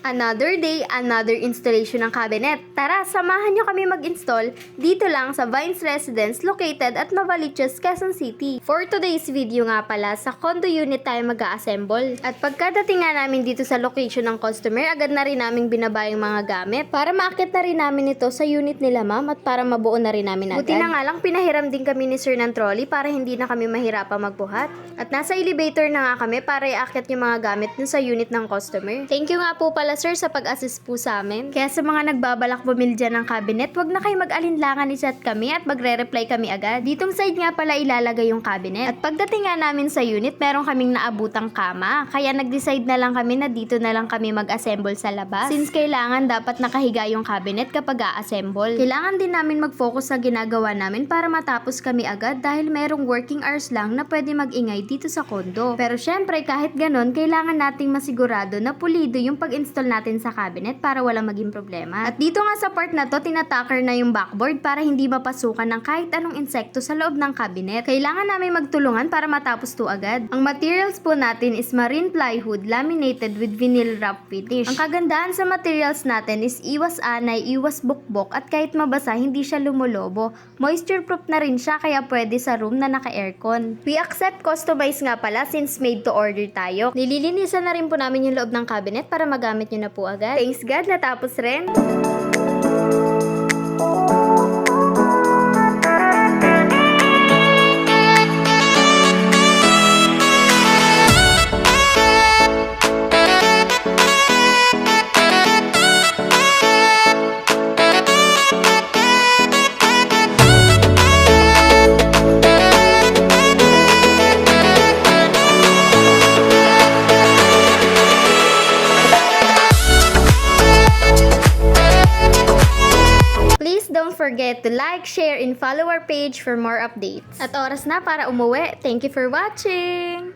Another day, another installation ng cabinet. Tara, samahan nyo kami mag-install dito lang sa Vines Residence located at Novaliches, Quezon City. For today's video nga pala, sa condo unit tayo mag-a-assemble. At pagkadating nga namin dito sa location ng customer, agad na rin namin binaba yung mga gamit para maakit na rin namin ito sa unit nila ma'am at para mabuo na rin namin agad. Buti na nga lang, pinahiram din kami ni sir ng trolley para hindi na kami mahirapang magbuhat. At nasa elevator na nga kami para iaakit yung mga gamit dun sa unit ng customer. Thank you nga po pala sir sa pag-assist po sa amin. Kaya sa mga nagbabalak bumili dyan ng cabinet, wag na kayo mag-alinlangan, i-chat kami at magre-reply kami agad. Ditong side nga pala ilalagay yung cabinet. At pagdating nga namin sa unit, meron kaming naabutang kama. Kaya nag-decide na lang kami na dito na lang kami mag-assemble sa labas. Since kailangan dapat nakahiga yung cabinet kapag a-assemble. Kailangan din namin mag-focus sa ginagawa namin para matapos kami agad dahil merong working hours lang na pwede mag-ingay dito sa kondo. Pero syempre kahit ganon, kailangan nating masigurado na pulido yung pag-install natin sa cabinet para walang maging problema. At dito nga sa part na to, tinatacker na yung backboard para hindi mapasukan ng kahit anong insekto sa loob ng cabinet. Kailangan namin magtulungan para matapos to agad. Ang materials po natin is marine plywood laminated with vinyl wrap finish. Ang kagandahan sa materials natin is iwas anay, iwas bukbok at kahit mabasa hindi siya lumulobo. Moisture proof na rin siya kaya pwede sa room na naka-aircon. We accept customize nga pala since made to order tayo. Nililinisan na rin po namin yung loob ng cabinet para magamit nyo na po agad. Thanks God, natapos rin. Don't forget to like, share, and follow our page for more updates. At oras na para umuwi. Thank you for watching!